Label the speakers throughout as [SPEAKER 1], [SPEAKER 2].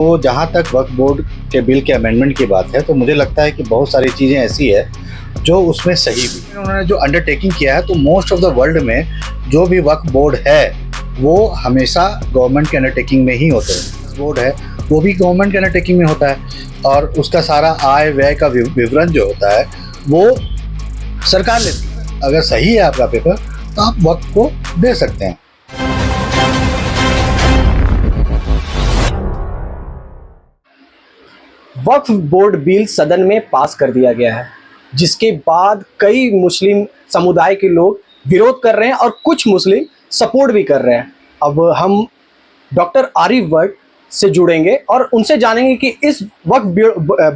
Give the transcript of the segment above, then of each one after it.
[SPEAKER 1] तो जहाँ तक वक्फ बोर्ड के बिल के अमेंडमेंट की बात है, तो मुझे लगता है कि बहुत सारी चीज़ें ऐसी है जो उसमें सही भी। उन्होंने जो अंडरटेकिंग किया है, तो मोस्ट ऑफ द वर्ल्ड में जो भी वक्फ बोर्ड है वो हमेशा गवर्नमेंट के अंडरटेकिंग में ही होते हैं। बोर्ड है वो भी गवर्नमेंट के अंडरटेकिंग में होता है और उसका सारा आय व्यय का विवरण जो होता है वो सरकार लेती है। अगर सही है आपका पेपर तो आप वक्फ को दे सकते हैं।
[SPEAKER 2] वक्फ बोर्ड बिल सदन में पास कर दिया गया है, जिसके बाद कई मुस्लिम समुदाय के लोग विरोध कर रहे हैं और कुछ मुस्लिम सपोर्ट भी कर रहे हैं। अब हम डॉक्टर आरिफ भट्ट से जुड़ेंगे और उनसे जानेंगे कि इस वक्फ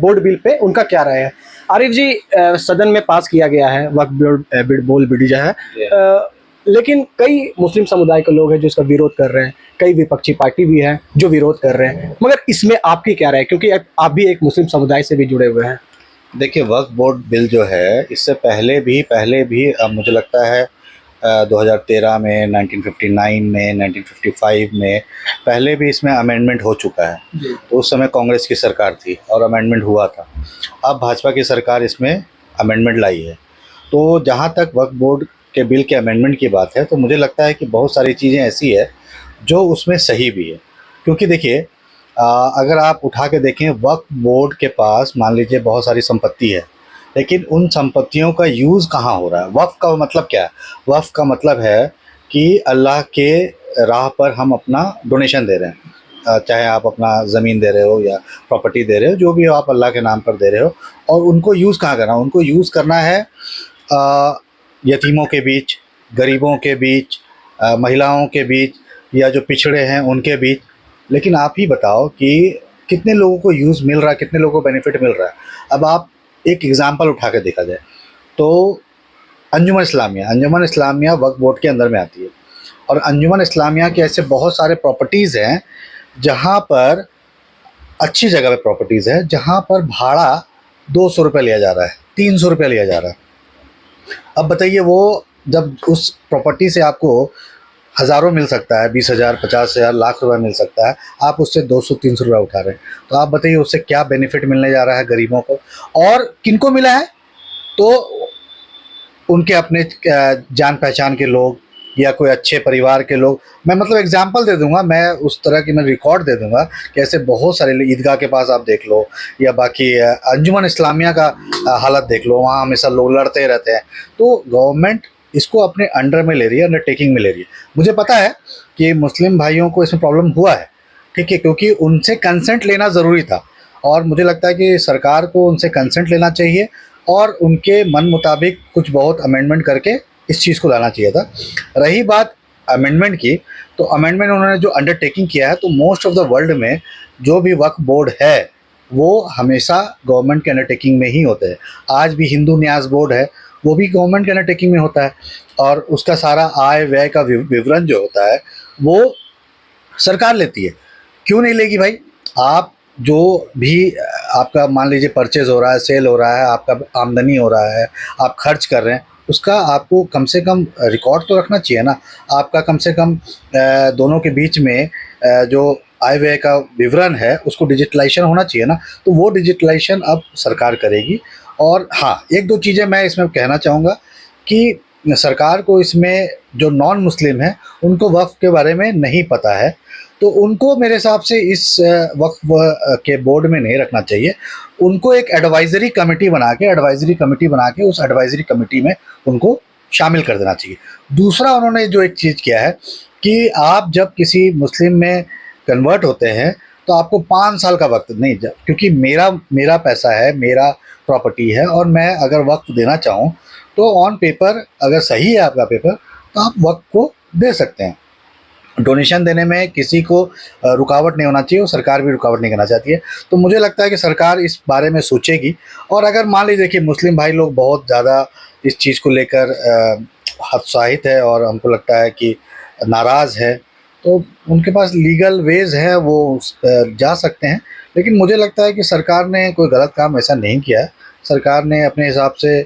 [SPEAKER 2] बोर्ड बिल पे उनका क्या राय है। आरिफ जी, सदन में पास किया गया है वक्फ बोर्ड बिल जो है, लेकिन कई मुस्लिम समुदाय के लोग हैं जो इसका विरोध कर रहे हैं, कई विपक्षी पार्टी भी हैं जो विरोध कर रहे हैं, मगर इसमें आपकी क्या राय है, क्योंकि आप भी एक मुस्लिम समुदाय से भी जुड़े हुए हैं।
[SPEAKER 1] देखिए, वक्फ बोर्ड बिल जो है इससे पहले भी मुझे लगता है 2013 में, 1959 में, 1955 में पहले भी इसमें अमेंडमेंट हो चुका है। तो उस समय कांग्रेस की सरकार थी और अमेंडमेंट हुआ था। अब भाजपा की सरकार इसमें अमेंडमेंट लाई है। तो जहाँ तक वक्फ बोर्ड के बिल के अमेंडमेंट की बात है, तो मुझे लगता है कि बहुत सारी चीज़ें ऐसी है जो उसमें सही भी है। क्योंकि देखिए, अगर आप उठा के देखें, वक्फ बोर्ड के पास मान लीजिए बहुत सारी संपत्ति है, लेकिन उन संपत्तियों का यूज़ कहाँ हो रहा है? वक्फ का मतलब क्या है? वक्फ का मतलब है कि अल्लाह के राह पर हम अपना डोनेशन दे रहे हैं। चाहे आप अपना ज़मीन दे रहे हो या प्रॉपर्टी दे रहे हो, जो भी हो आप अल्लाह के नाम पर दे रहे हो। और उनको यूज़ कहाँ करना है? उनको यूज़ करना है यतीमों के बीच, गरीबों के बीच, महिलाओं के बीच, या जो पिछड़े हैं उनके बीच। लेकिन आप ही बताओ कि कितने लोगों को यूज़ मिल रहा है, कितने लोगों को बेनिफिट मिल रहा है। अब आप एक एग्ज़ाम्पल उठा के देखा जाए तो अंजुमन इस्लामिया वक्फ बोर्ड के अंदर में आती है। और अंजुमन इस्लामिया के ऐसे बहुत सारे प्रॉपर्टीज़ हैं जहाँ पर, अच्छी जगह पे प्रॉपर्टीज़ है जहाँ पर भाड़ा 200 रुपये लिया जा रहा है, 300 रुपये लिया जा रहा है। अब बताइए, वो जब उस प्रॉपर्टी से आपको हज़ारों मिल सकता है, 20,000, 50,000, लाख रुपए मिल सकता है, आप उससे 200-300 रुपये उठा रहे हैं। तो आप बताइए उससे क्या बेनिफिट मिलने जा रहा है गरीबों को? और किनको मिला है? तो उनके अपने जान पहचान के लोग या कोई अच्छे परिवार के लोग। मैं मतलब एग्जांपल दे दूंगा, मैं उस तरह की मैं रिकॉर्ड दे दूंगा कि ऐसे बहुत सारे, ईदगाह के पास आप देख लो या बाकी अंजुमन इस्लामिया का हालत देख लो, वहाँ हमेशा लोग लड़ते रहते हैं। तो गवर्नमेंट इसको अपने अंडर में ले रही है, अंडरटेकिंग में ले रही है। मुझे पता है कि मुस्लिम भाइयों को इसमें प्रॉब्लम हुआ है, ठीक है, क्योंकि उनसे कंसेंट लेना ज़रूरी था। और मुझे लगता है कि सरकार को उनसे कंसेंट लेना चाहिए और उनके मन मुताबिक कुछ बहुत अमेंडमेंट करके इस चीज़ को लाना चाहिए था। रही बात अमेंडमेंट की, तो अमेंडमेंट उन्होंने जो अंडरटेकिंग किया है, तो मोस्ट ऑफ द वर्ल्ड में जो भी वक्फ बोर्ड है वो हमेशा गवर्नमेंट के अंडरटेकिंग में ही होते हैं। आज भी हिंदू न्यास बोर्ड है, वो भी गवर्नमेंट के अंडरटेकिंग में होता है और उसका सारा आय व्यय का विवरण जो होता है वो सरकार लेती है। क्यों नहीं लेगी भाई? आप जो भी आपका मान लीजिए परचेज हो रहा है, सेल हो रहा है, आपका आमदनी हो रहा है, आप खर्च कर रहे हैं, उसका आपको कम से कम रिकॉर्ड तो रखना चाहिए ना। आपका कम से कम दोनों के बीच में जो आय व्यय का विवरण है उसको डिजिटलाइजेशन होना चाहिए ना। तो वो डिजिटलाइजेशन अब सरकार करेगी। और हाँ, एक दो चीज़ें मैं इसमें कहना चाहूँगा कि सरकार को इसमें जो नॉन मुस्लिम है उनको वक्फ के बारे में नहीं पता है, तो उनको मेरे हिसाब से इस वक्फ के बोर्ड में नहीं रखना चाहिए। उनको एक एडवाइजरी कमेटी बना के उस एडवाइजरी कमेटी में उनको शामिल कर देना चाहिए। दूसरा, उन्होंने जो एक चीज़ किया है कि आप जब किसी मुस्लिम में कन्वर्ट होते हैं तो आपको 5 साल का वक्त नहीं, क्योंकि मेरा पैसा है, मेरा प्रॉपर्टी है और मैं अगर वक्फ देना चाहूँ तो ऑन पेपर अगर सही है आपका पेपर तो आप वक्फ को दे सकते हैं। डोनेशन देने में किसी को रुकावट नहीं होना चाहिए और सरकार भी रुकावट नहीं करना चाहती है। तो मुझे लगता है कि सरकार इस बारे में सोचेगी। और अगर मान लीजिए देखिए, मुस्लिम भाई लोग बहुत ज़्यादा इस चीज़ को लेकर हतोत्साहित है और हमको लगता है कि नाराज़ है, तो उनके पास लीगल वेज़ है, वो जा सकते हैं। लेकिन मुझे लगता है कि सरकार ने कोई गलत काम ऐसा नहीं किया है। सरकार ने अपने हिसाब से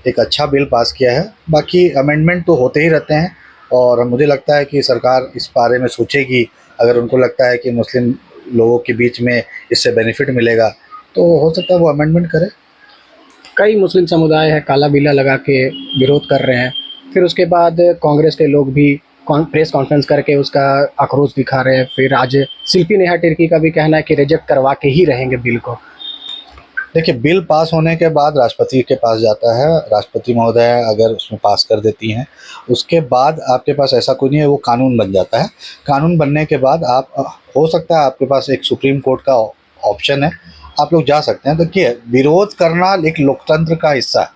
[SPEAKER 1] एक अच्छा बिल पास किया है। बाकी अमेंडमेंट तो होते ही रहते हैं और मुझे लगता है कि सरकार इस बारे में सोचेगी। अगर उनको लगता है कि मुस्लिम लोगों के बीच में इससे बेनिफिट मिलेगा, तो हो सकता है वो अमेंडमेंट करे।
[SPEAKER 2] कई मुस्लिम समुदाय है काला बिल्ला लगा के विरोध कर रहे हैं, फिर उसके बाद कांग्रेस के लोग भी प्रेस कॉन्फ्रेंस करके उसका आक्रोश दिखा रहे हैं। फिर आज शिल्पी नेहा तिर्की का भी कहना है कि रिजेक्ट करवा के ही रहेंगे बिल को।
[SPEAKER 1] देखिए, बिल पास होने के बाद राष्ट्रपति के पास जाता है, राष्ट्रपति महोदय अगर उसमें पास कर देती हैं, उसके बाद आपके पास ऐसा कोई नहीं है, वो कानून बन जाता है। कानून बनने के बाद आप हो सकता है आपके पास एक सुप्रीम कोर्ट का ऑप्शन है, आप लोग जा सकते हैं। देखिए, विरोध करना एक लोकतंत्र का हिस्सा है,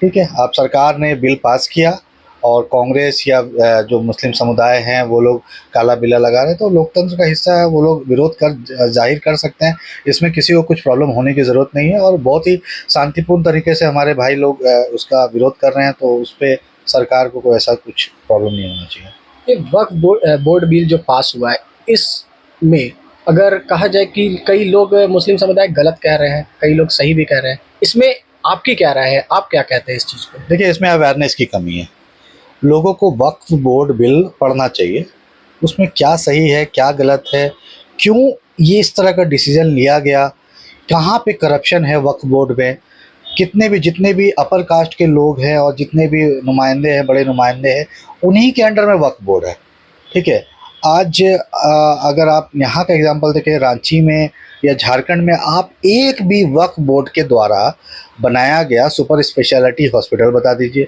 [SPEAKER 1] ठीक है। आप सरकार ने बिल पास किया और कांग्रेस या जो मुस्लिम समुदाय हैं वो लोग काला बिल्ला लगा रहे हैं, तो लोकतंत्र का हिस्सा है, वो लोग विरोध कर जाहिर कर सकते हैं। इसमें किसी को कुछ प्रॉब्लम होने की ज़रूरत नहीं है और बहुत ही शांतिपूर्ण तरीके से हमारे भाई लोग उसका विरोध कर रहे हैं, तो उस पर सरकार को कोई ऐसा कुछ प्रॉब्लम नहीं होना चाहिए।
[SPEAKER 2] ये वक्फ बोर्ड बिल जो पास हुआ है, इसमें अगर कहा जाए कि कई लोग मुस्लिम समुदाय गलत कह रहे हैं, कई लोग सही भी कह रहे हैं, इसमें आपकी क्या राय है, आप क्या कहते हैं इस चीज़ पे?
[SPEAKER 1] देखिए, इसमें अवेयरनेस की कमी है। लोगों को वक्फ बोर्ड बिल पढ़ना चाहिए, उसमें क्या सही है क्या गलत है, क्यों ये इस तरह का डिसीजन लिया गया, कहाँ पे करप्शन है वक्फ बोर्ड में, कितने भी जितने भी अपर कास्ट के लोग हैं और जितने भी नुमाइंदे हैं, बड़े नुमाइंदे हैं, उन्हीं के अंडर में वक्फ बोर्ड है, ठीक है। आज अगर आप यहाँ का एग्जांपल देखें, रांची में या झारखंड में आप एक भी वक्फ बोर्ड के द्वारा बनाया गया सुपर स्पेशलिटी हॉस्पिटल बता दीजिए,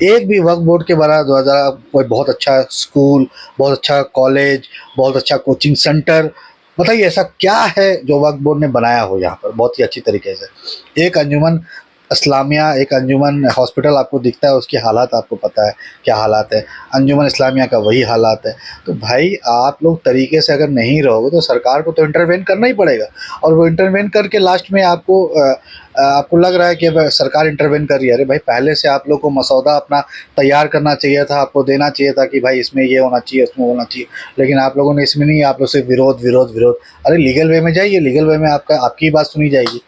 [SPEAKER 1] एक भी वक्फ बोर्ड के द्वारा कोई बहुत अच्छा स्कूल, बहुत अच्छा कॉलेज, बहुत अच्छा कोचिंग सेंटर, बताइए ऐसा क्या है जो वक्फ बोर्ड ने बनाया हो यहाँ पर बहुत ही अच्छी तरीके से। एक अंजुमन इस्लामिया, एक अंजुमन हॉस्पिटल आपको दिखता है, उसकी हालात आपको पता है क्या हालात है, अंजुमन इस्लामिया का वही हालात है। तो भाई आप लोग तरीके से अगर नहीं रहोगे तो सरकार को तो इंटरवेन करना ही पड़ेगा, और वो इंटरवेन करके लास्ट में आपको लग रहा है कि अब सरकार इंटरवेन कर रही है। अरे भाई, पहले से आप लोग को मसौदा अपना तैयार करना चाहिए था, आपको देना चाहिए था कि भाई इसमें ये होना चाहिए, इसमें होना चाहिए, लेकिन आप लोगों ने इसमें नहीं, आप लोग से विरोध विरोध विरोध। अरे लीगल वे में जाइए, लीगल वे में आपकी बात सुनी जाएगी।